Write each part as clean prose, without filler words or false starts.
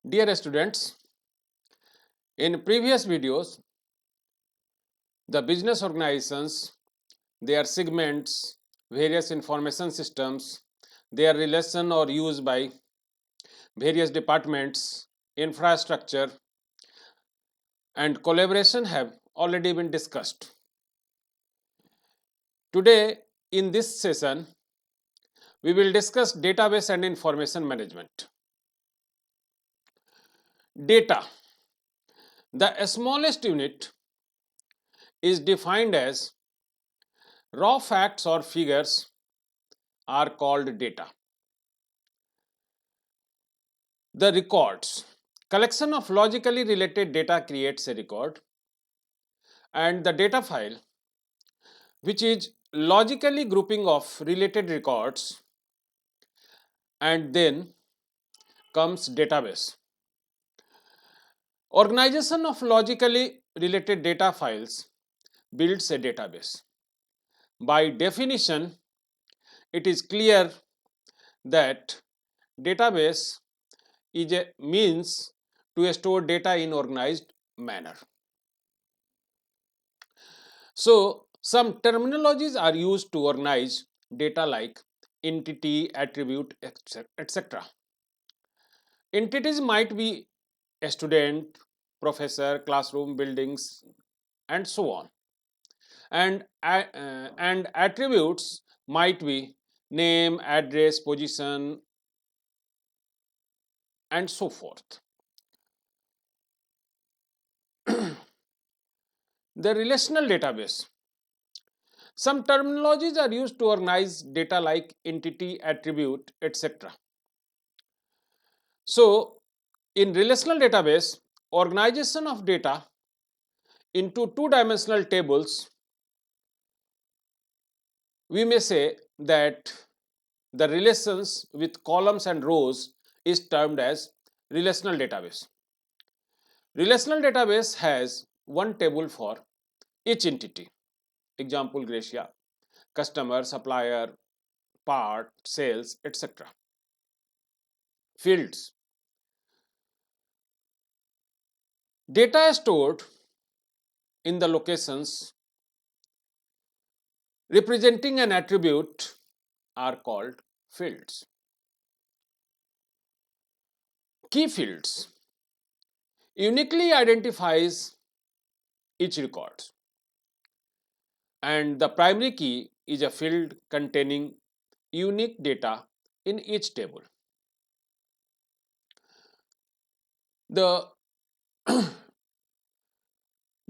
Dear students, in previous videos, the business organizations, their segments, various information systems, their relation or use by various departments, infrastructure, and collaboration have already been discussed. Today, in this session, we will discuss database and information management. Data. The smallest unit is defined as raw facts or figures are called data. The records. Collection of logically related data creates a record, and the data file, which is logically grouping of related records, and then comes database. Organization of logically related data files builds a database. By definition, it is clear that database is a means to store data in organized manner. So, some terminologies are used to organize data like entity, attribute, etc. Entities might be a student, professor, classroom, buildings, and so on. And attributes might be name, address, position, and so forth. The relational database. Some terminologies are used to organize data like entity, attribute, etc. So, in relational database, organization of data into two-dimensional tables, we may say that the relations with columns and rows is termed as relational database. Relational database has one table for each entity. Example, Gracia, customer, supplier, part, sales, etc. Fields. Data is stored in the locations representing an attribute are called fields. Key fields uniquely identifies each record, and the primary key is a field containing unique data in each table. The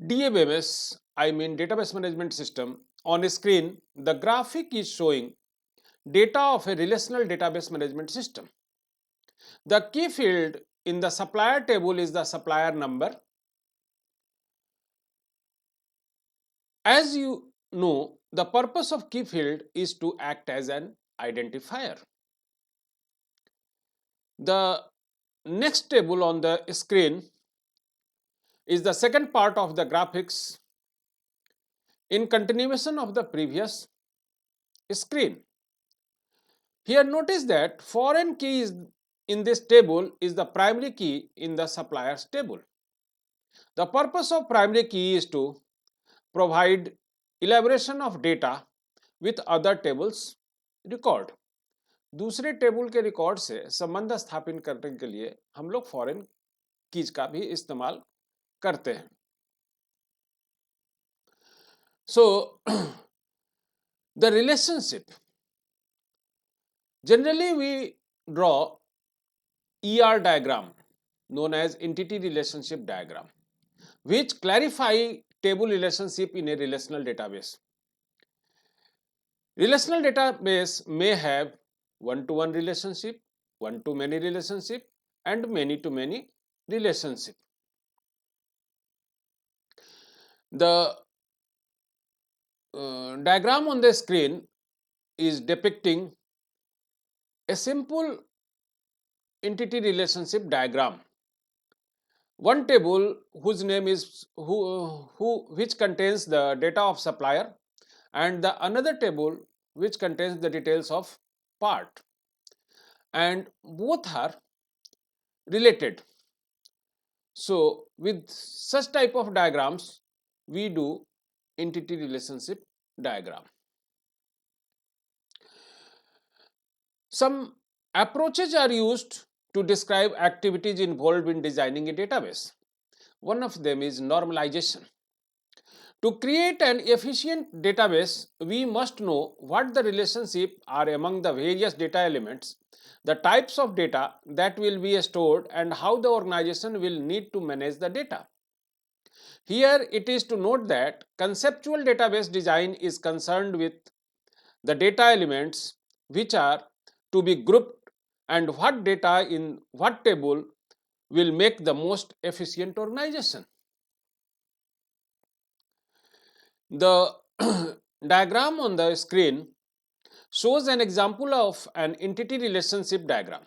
DBMS, I mean database management system, on a screen, the graphic is showing data of a relational database management system. The key field in the supplier table is the supplier number. As you know, the purpose of key field is to act as an identifier. The next table on the screen is the second part of the graphics in continuation of the previous screen. Here notice that foreign key is in this table is the primary key in the suppliers table. The purpose of primary key is to provide elaboration of data with other tables record. दूसरे table के record से संबंध स्थापित करने के लिए हम लोग फॉरेन कीज का भी इस्तेमाल करते हैं. So the relationship, generally we draw ER diagram known as entity relationship diagram, which clarify table relationship in a relational database. Relational database may have one-to-one relationship, one-to-many relationship, and many-to-many relationship. The diagram on the screen is depicting a simple entity relationship diagram. One table whose name is which contains the data of supplier, and the another table which contains the details of part, and both are related. So with such type of diagrams, we do entity relationship diagram. Some approaches are used to describe activities involved in designing a database. One of them is normalization. To create an efficient database, we must know what the relationships are among the various data elements, the types of data that will be stored, and how the organization will need to manage the data. Here it is to note that conceptual database design is concerned with the data elements which are to be grouped and what data in what table will make the most efficient organization. The diagram on the screen shows an example of an entity relationship diagram.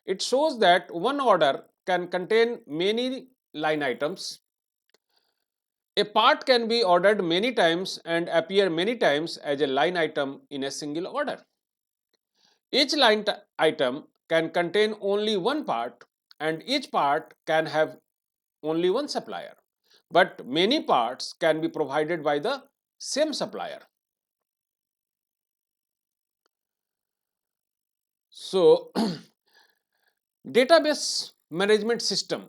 It shows that one order can contain many line items. A part can be ordered many times and appear many times as a line item in a single order. Each line item can contain only one part and each part can have only one supplier. But many parts can be provided by the same supplier. So, database management system,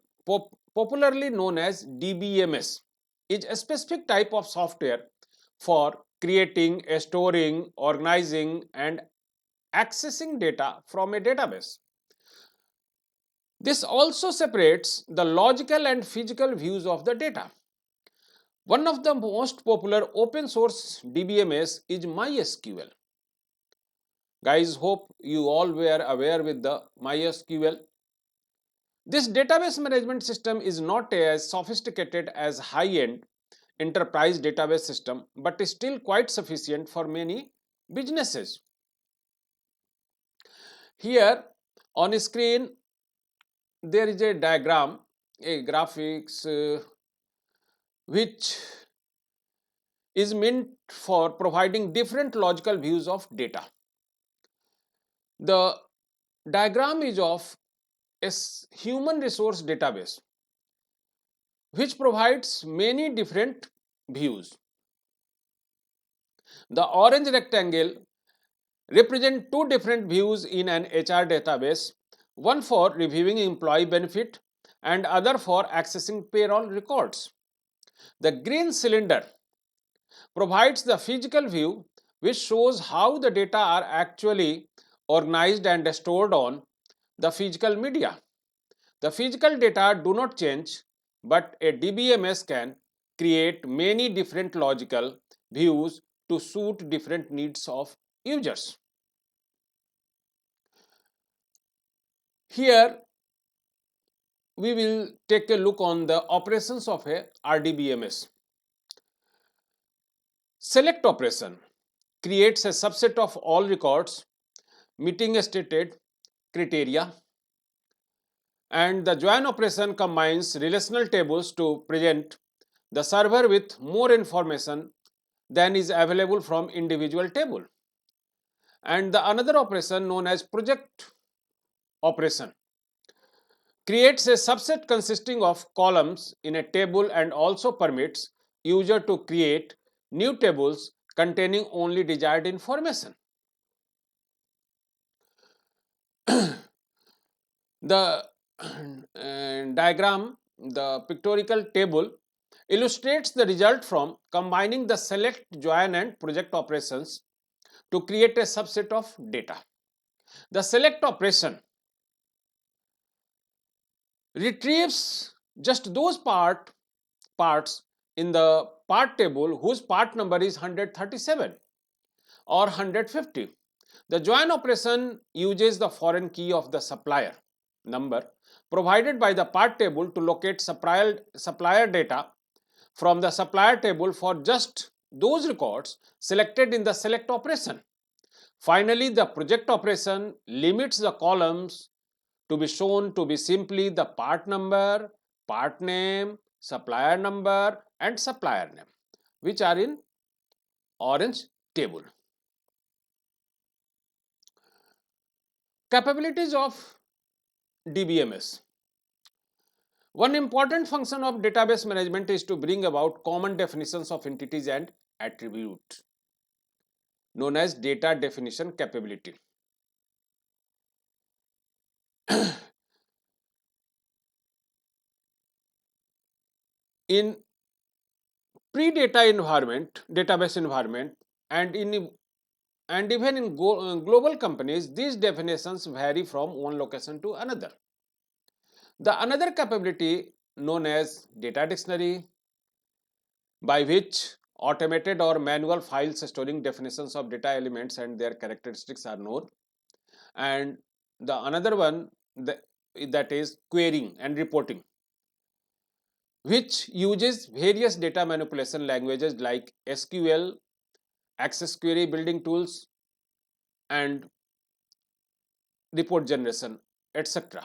popularly known as DBMS, is a specific type of software for creating, storing, organizing, and accessing data from a database. This also separates the logical and physical views of the data. One of the most popular open source DBMS is MySQL. Guys, hope you all were aware with the MySQL. This database management system is not as sophisticated as high-end enterprise database system, but is still quite sufficient for many businesses. Here on screen, there is a diagram, a graphics, which is meant for providing different logical views of data. The diagram is of a human resource database which provides many different views. The orange rectangle represents two different views in an HR database, one for reviewing employee benefit and other for accessing payroll records. The green cylinder provides the physical view which shows how the data are actually organized and stored on the physical media. The physical data do not change, but a DBMS can create many different logical views to suit different needs of users. Here we will take a look on the operations of a RDBMS. Select operation creates a subset of all records meeting a stated criteria, and the join operation combines relational tables to present the server with more information than is available from individual table. And the another operation known as project operation creates a subset consisting of columns in a table and also permits user to create new tables containing only desired information. The diagram, the pictorial table illustrates the result from combining the select, join and project operations to create a subset of data. The select operation retrieves just those parts in the part table whose part number is 137 or 150. The join operation uses the foreign key of the supplier number provided by the part table to locate supplier data from the supplier table for just those records selected in the select operation. Finally, the project operation limits the columns to be shown to be simply the part number, part name, supplier number and supplier name, which are in orange table. Capabilities of DBMS. One important function of database management is to bring about common definitions of entities and attributes, known as data definition capability. In pre-data environment, database environment, and even in global companies, these definitions vary from one location to another. The another capability known as data dictionary, by which automated or manual files storing definitions of data elements and their characteristics are known, and the another one that is querying and reporting, which uses various data manipulation languages like SQL, access query building tools, and report generation, etc.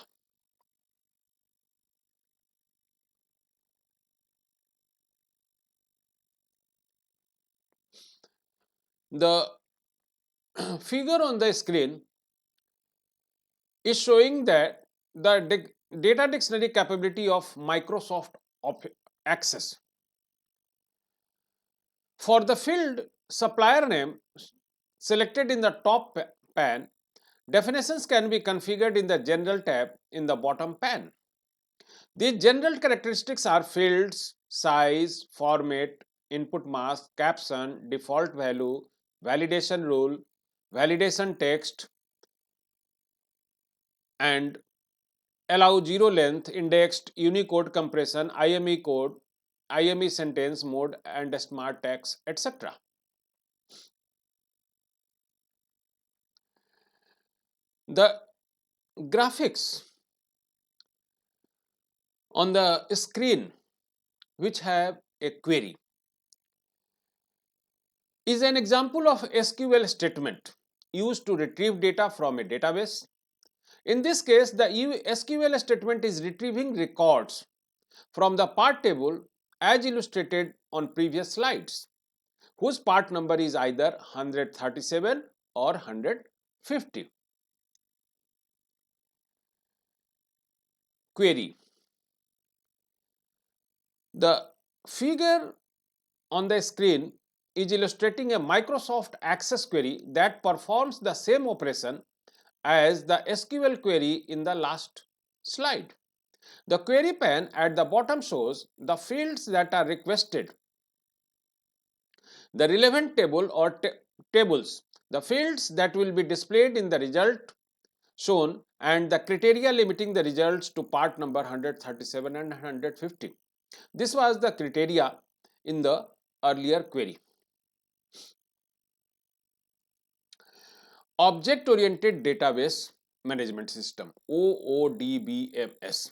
The figure on the screen is showing that the data dictionary capability of Microsoft Access. For the field supplier name selected in the top pane, definitions can be configured in the General tab in the bottom pane. These general characteristics are fields, size, format, input mask, caption, default value, validation rule, validation text, and allow zero length, indexed, Unicode compression, IME code, IME sentence mode, and smart text, etc. The graphics on the screen which have a query is an example of SQL statement used to retrieve data from a database. In this case, the SQL statement is retrieving records from the part table as illustrated on previous slides, whose part number is either 137 or 150. Query. The figure on the screen is illustrating a Microsoft Access query that performs the same operation as the SQL query in the last slide. The query pane at the bottom shows the fields that are requested, the relevant table or tables, the fields that will be displayed in the result shown, and the criteria limiting the results to part number 137 and 150. This was the criteria in the earlier query. Object Oriented Database Management System, OODBMS.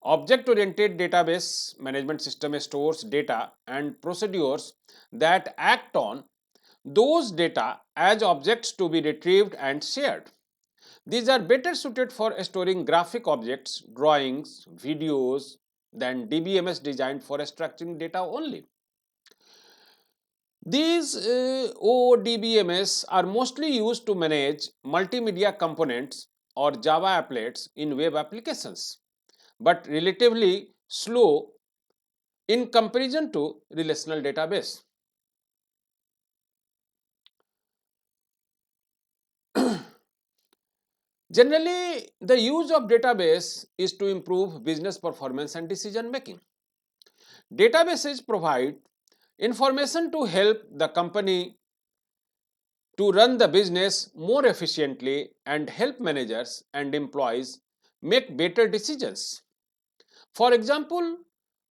Object Oriented Database Management System stores data and procedures that act on those data as objects to be retrieved and shared. These are better suited for storing graphic objects, drawings, videos than DBMS designed for structuring data only. These ODBMS are mostly used to manage multimedia components or Java applets in web applications, but relatively slow in comparison to relational database. Generally, the use of database is to improve business performance and decision making. Databases provide information to help the company to run the business more efficiently and help managers and employees make better decisions. For example,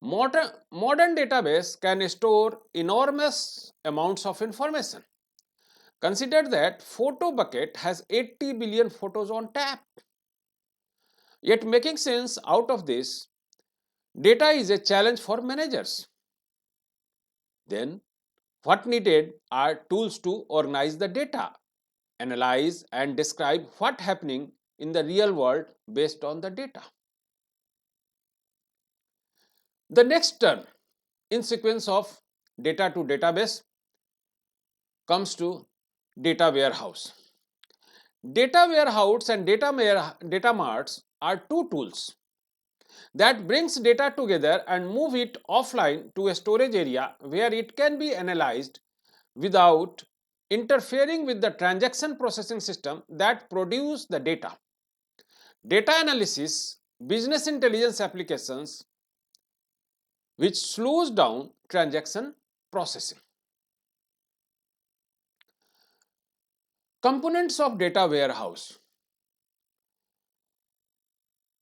modern database can store enormous amounts of information. Consider that photo bucket has 80 billion photos on tap. Yet making sense out of this data is a challenge for managers. Then what needed are tools to organize the data, analyze and describe what happening in the real world based on the data. The next turn in sequence of data to database comes to data warehouse. Data warehouse and data marts are two tools that brings data together and move it offline to a storage area where it can be analyzed without interfering with the transaction processing system that produce the data. Data analysis, business intelligence applications which slows down transaction processing. Components of data warehouse.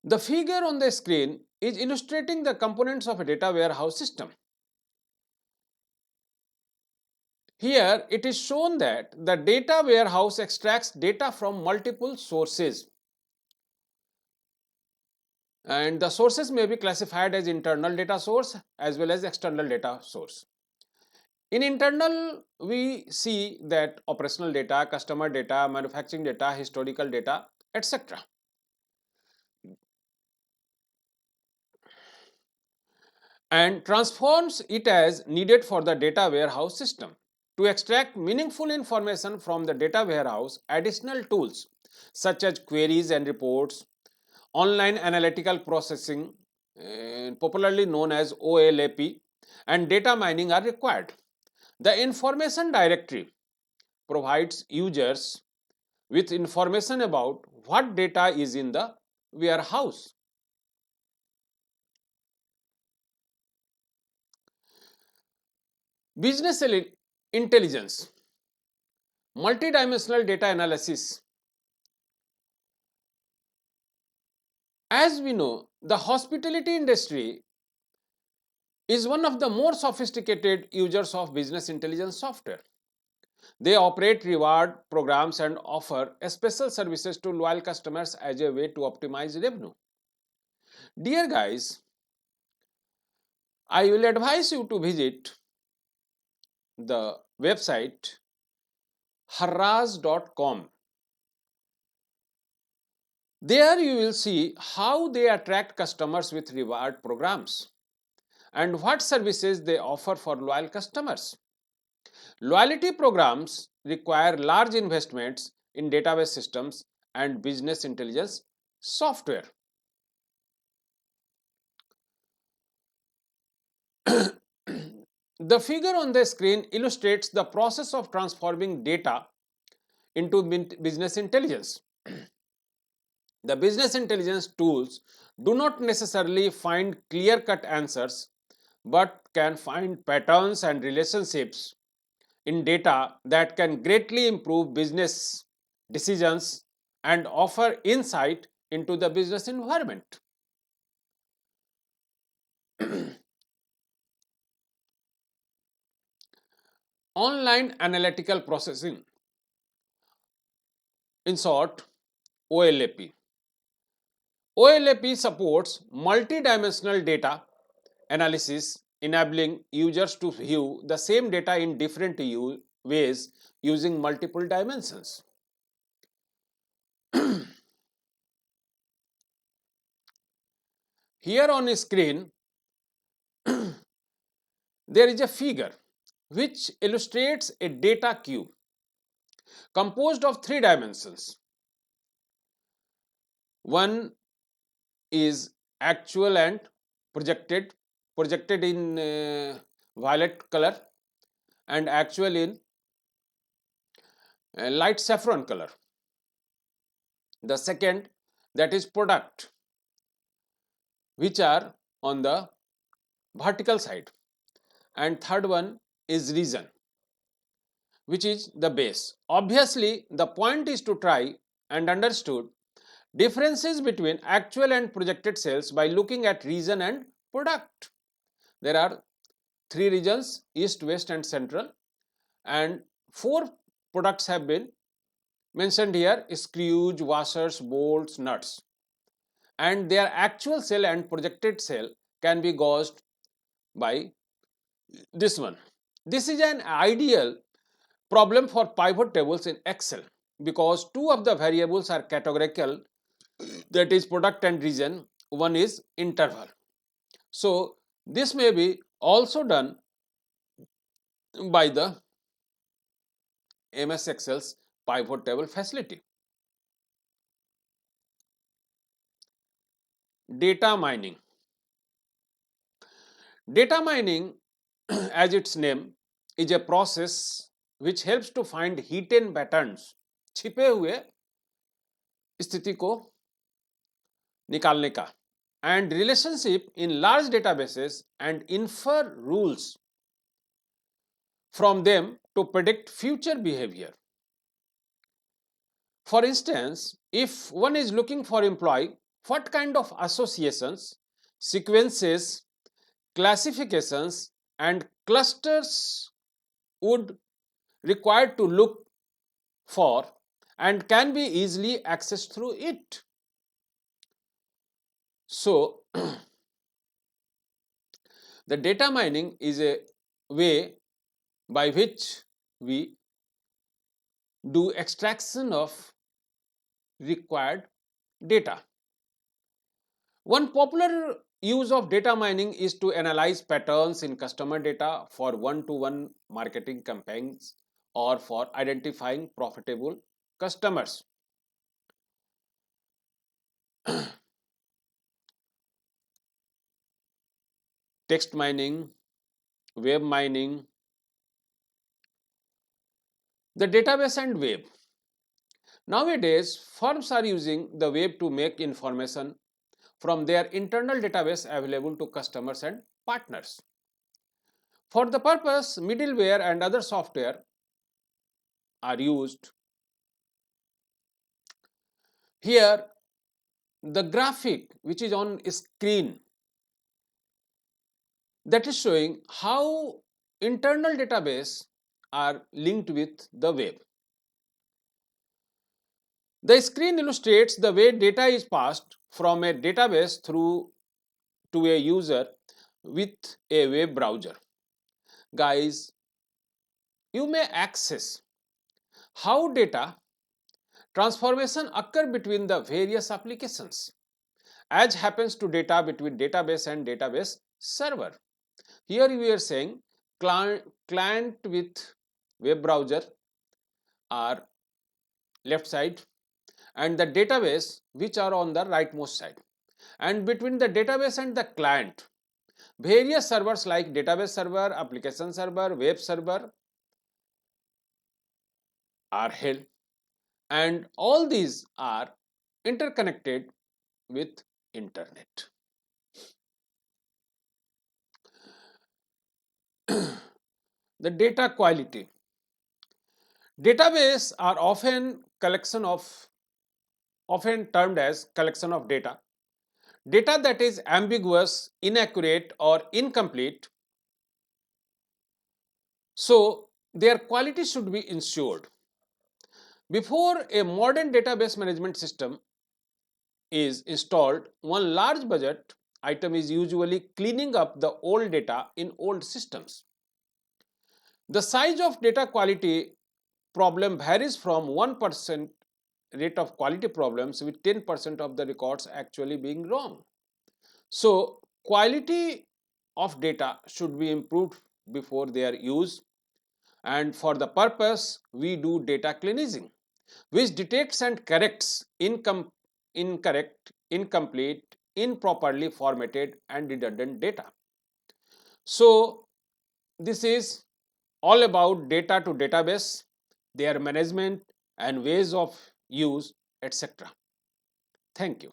The figure on the screen is illustrating the components of a data warehouse system. Here it is shown that the data warehouse extracts data from multiple sources, and the sources may be classified as internal data source as well as external data source. In internal, we see that operational data, customer data, manufacturing data, historical data, etc. and transforms it as needed for the data warehouse system. To extract meaningful information from the data warehouse, additional tools such as queries and reports, online analytical processing, popularly known as OLAP, and data mining are required. The information directory provides users with information about what data is in the warehouse. Business intelligence, multidimensional data analysis. As we know, the hospitality industry is one of the more sophisticated users of business intelligence software. They operate reward programs and offer special services to loyal customers as a way to optimize revenue. Dear guys, I will advise you to visit the website harraz.com. There you will see how they attract customers with reward programs and what services they offer for loyal customers. Loyalty programs require large investments in database systems and business intelligence software. The figure on the screen illustrates the process of transforming data into business intelligence. The business intelligence tools do not necessarily find clear-cut answers, but can find patterns and relationships in data that can greatly improve business decisions and offer insight into the business environment. Online analytical processing, in short, OLAP. OLAP supports multidimensional data analysis, enabling users to view the same data in different ways using multiple dimensions. Here on screen, there is a figure which illustrates a data cube composed of three dimensions. One is actual and projected in violet color, and actual in light saffron color. The second, that is product, which are on the vertical side, and third one is region, which is the base. Obviously, the point is to try and understood differences between actual and projected sales by looking at region and product. There are three regions: east, west, and central, and four products have been mentioned here: screws, washers, bolts, nuts, and their actual sale and projected sale can be gauged by this one. This is an ideal problem for pivot tables in Excel because two of the variables are categorical, that is product and region, one is interval. So this may be also done by the MS Excel's pivot table facility. Data mining. Data mining, as its name, is a process which helps to find hidden patterns, छिपे हुए स्थिति को निकालने का, and relationship in large databases and infer rules from them to predict future behavior. For instance, if one is looking for employee, what kind of associations, sequences, classifications and clusters would require to look for and can be easily accessed through it. So, the data mining is a way by which we do extraction of required data. One popular use of data mining is to analyze patterns in customer data for one-to-one marketing campaigns or for identifying profitable customers. Text mining, web mining, the database and web. Nowadays, firms are using the web to make information from their internal database available to customers and partners. For the purpose, middleware and other software are used. Here, the graphic which is on screen, that is showing how internal database are linked with the web. The screen illustrates the way data is passed from a database through to a user with a web browser. Guys, you may access how data transformation occur between the various applications, as happens to data between database and database server. Here we are saying client with web browser are left side and the database which are on the rightmost side, and between the database and the client various servers like database server, application server, web server are held, and all these are interconnected with internet. The data quality. Database are often termed as collection of data. Data that is ambiguous, inaccurate or incomplete. So their quality should be ensured. Before a modern database management system is installed, one large budget item is usually cleaning up the old data in old systems. The size of data quality problem varies from 1% rate of quality problems with 10% of the records actually being wrong. So quality of data should be improved before their use, and for the purpose we do data cleansing, which detects and corrects incorrect, incomplete, improperly formatted and redundant data. So this is all about data to database, their management and ways of use, etc. Thank you.